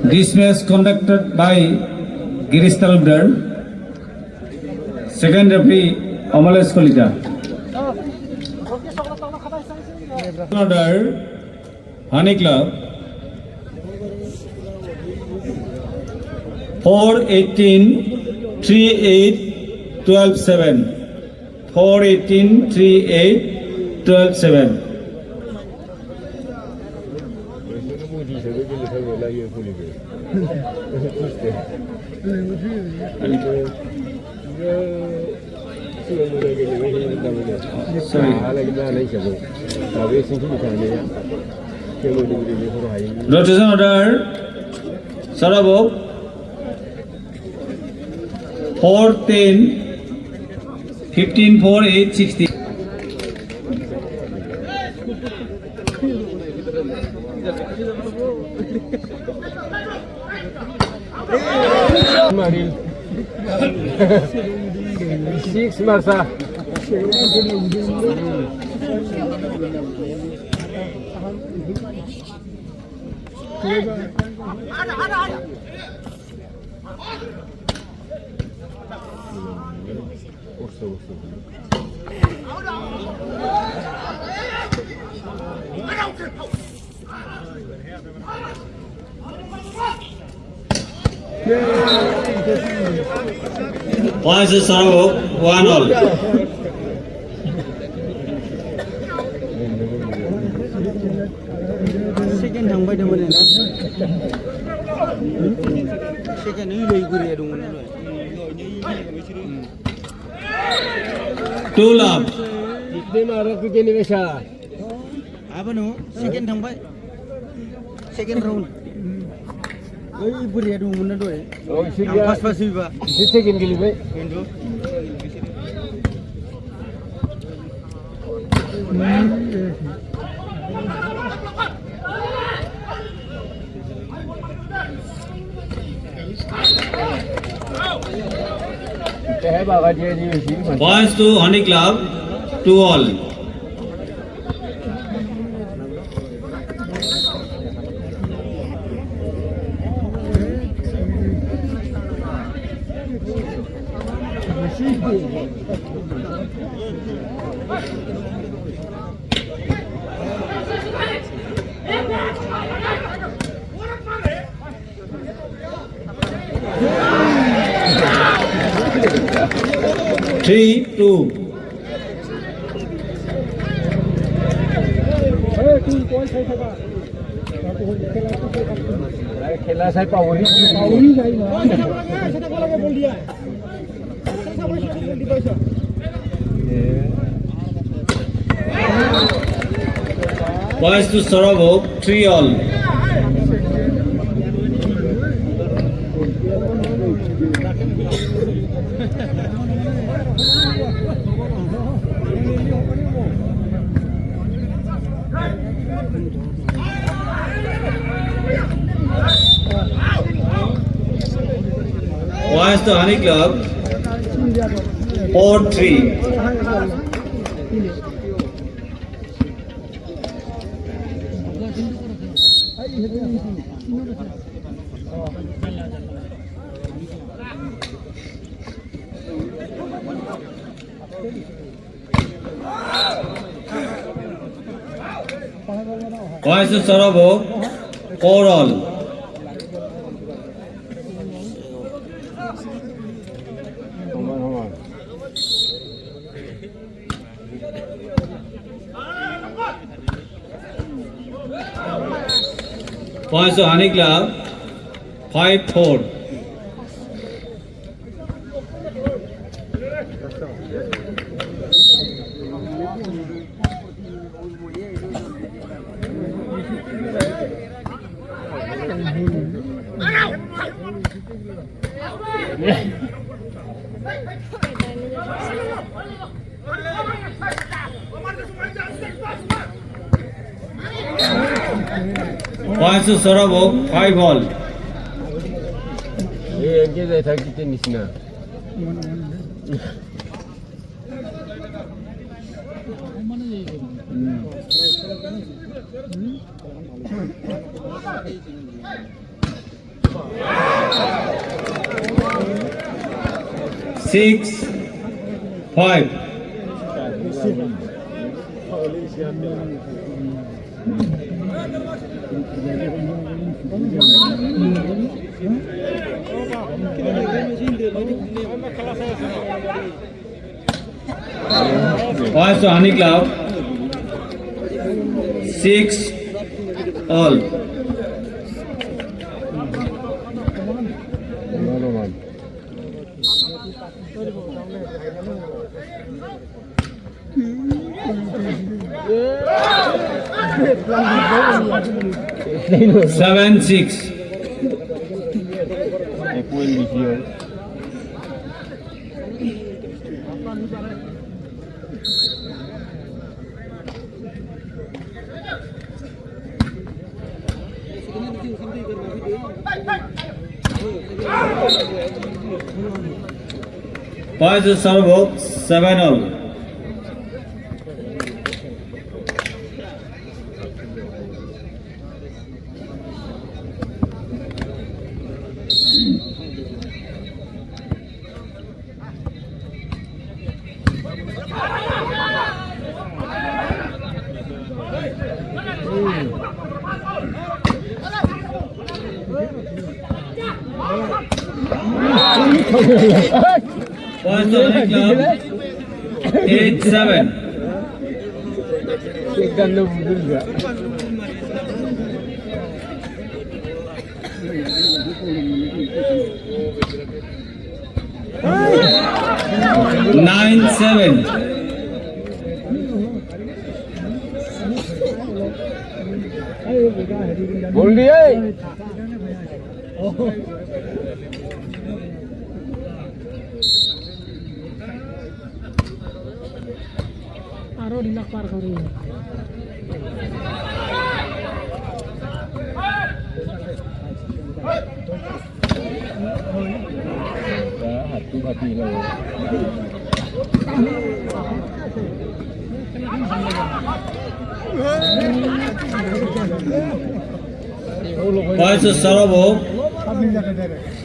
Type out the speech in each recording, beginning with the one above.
This match conducted by Girish Talukdar. Second referee Amalesh Kolita. Order Honey Club 4-18, 3-8, 12-7. 4-18, 3-8, 12-7. Rotation order Sarabov 4-10, 15-4, 8-16. Six Marsa. Points to Sarabov, 1-all. Second थांबाय दंमोन ना second नै गुरिया दंमोन ना 2 love. इतने मारा कुछ नहीं वैसा apa no second थांबाय second round ओइ गुरिया दंमोन ना दय आं पास पास होबा इसे सेकंड गेलेबाय खिन्थु है बाबा जी जी वैसी Points to Honey Club, 2-all. Three, two. खेला साहेब Pavri Points to Sarabov, 3-all. Points to Honey Club, 4-3. Points to Sarabov, 4-all. Points to Honey Club, 5-4. Points to Sarabov, 5-all. ये एंगे जैसा कितने निस्ना Six, 5. Points to Honey Club. 6 all. Seven, 6. Points to Sarvo, 7 all. Points to Honey Club. 8, 7. Nine, 7. बोल दिए আরো রিলাক পার করি hati-hati lah. Points to Sarabo.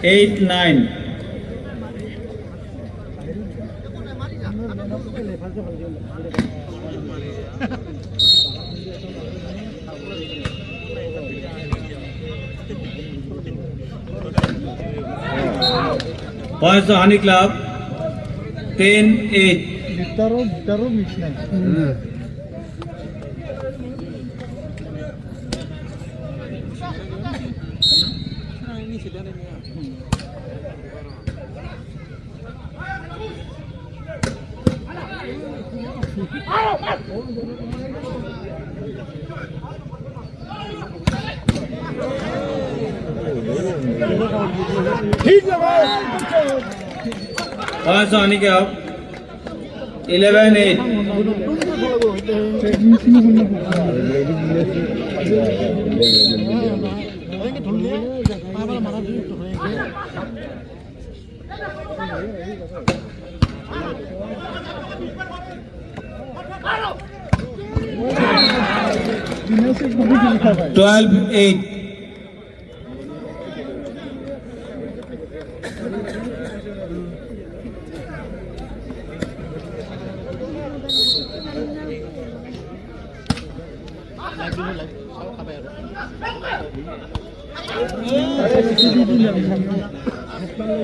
8, 9. Points to Honey Club. 10, 8. Daro mix nahi. Points to Honey Club. 11, 8. Twelve, 8.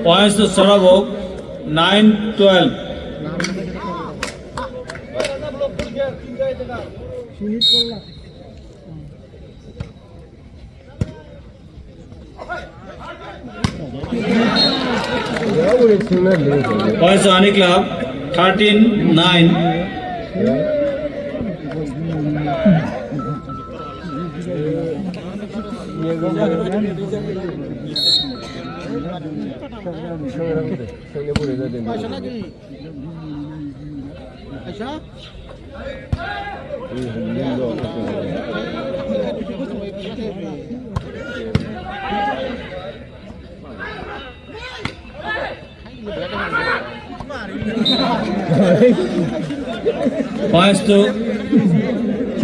Points to Sarabo. 9, 12. Points to Honey Club. 13, 9. Points to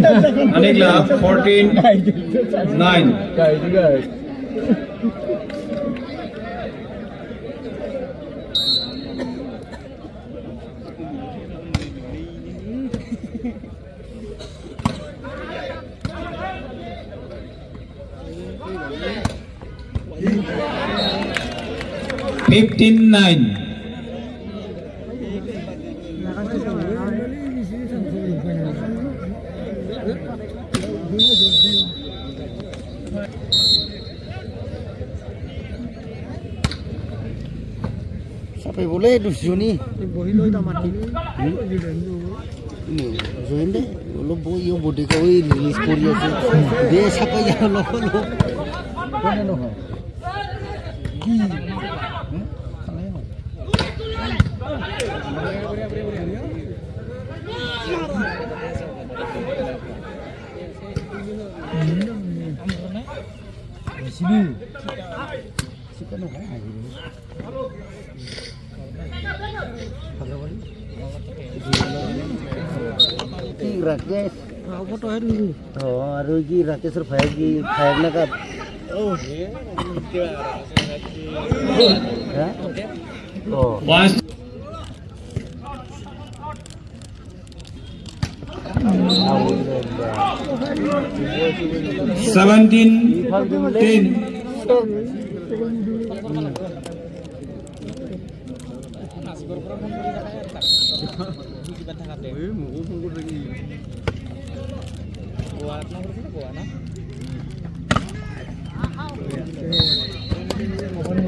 Honey Club 14-9. Guys, guys. Fifteen nine. Sampai boleh dus Juni. বহি লৈ তামাটি Join deh. Lo boy yo body kau ini release Korea tu. Dia siapa yang lo. Mana no? Rakesh. Apa tuh hari? Oh, Aruji Rakesh और fire की fire ना का Oh. Points. Seventeen 10.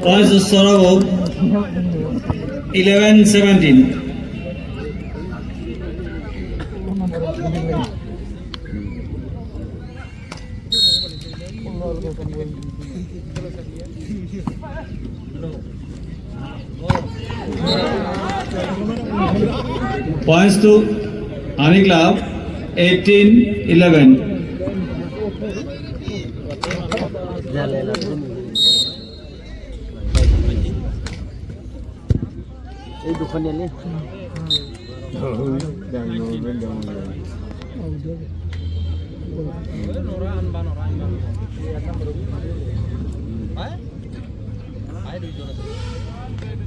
Points to Sorrow 11-17. Points to Honey Club 18-11. Dukan ini.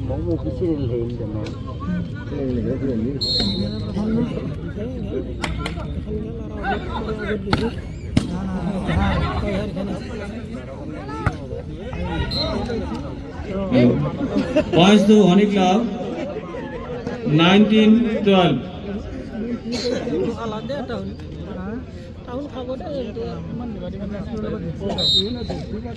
Mau kisi lain demo. Points to Honey Club 19-12. Tahun kamu dah itu aman dibandingkan $20-12.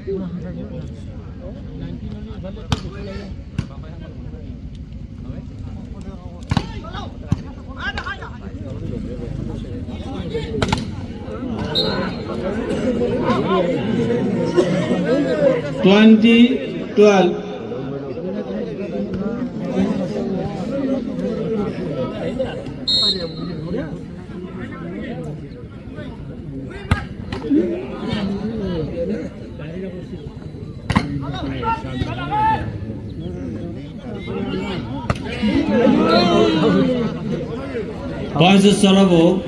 Points to Sorabo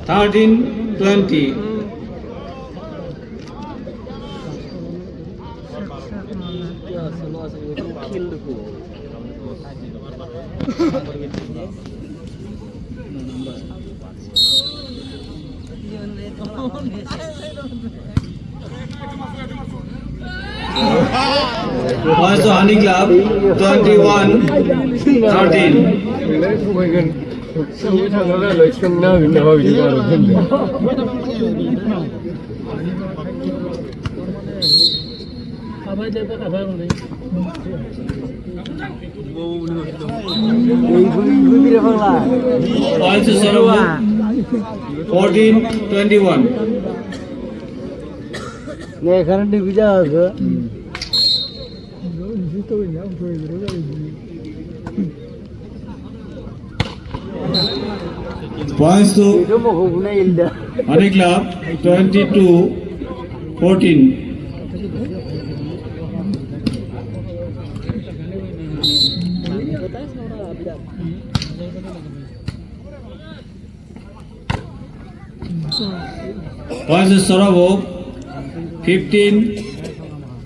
13-20. Points to Honey Club 21-13. Abai depa abai mane. Points to Sorabo 14-21. Nih karena di bija ke. Points to Itu mau guna Ilda. Honey Club 22-14. Points to Sorabo 15-22.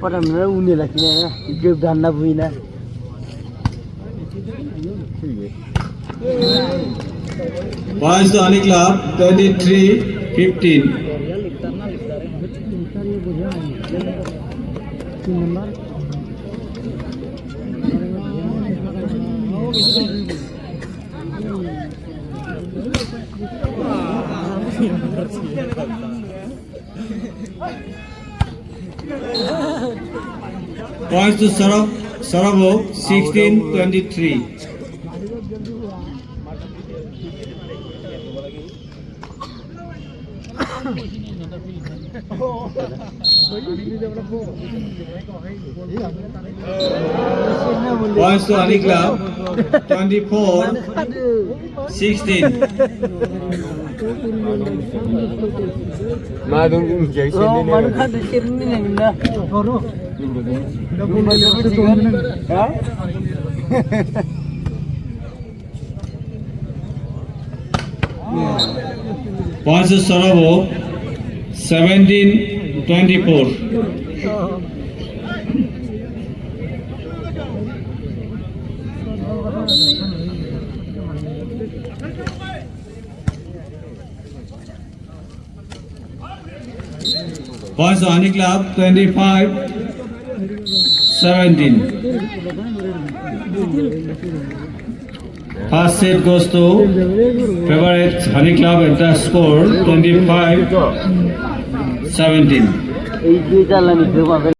Padahal uni lagi ni, ikut dan nak buina. Points to Ani Club 23-15. Points to Sorabo 16-23. Points to Ani Club 24-16. Madung jai Oh, mana ada cermin yang indah. Baru. Points to Sorabo 17-24. Points to Ani Club 25-17. First set goes to favorite Honey Club at the score 25-17. Ini jalan itu apa?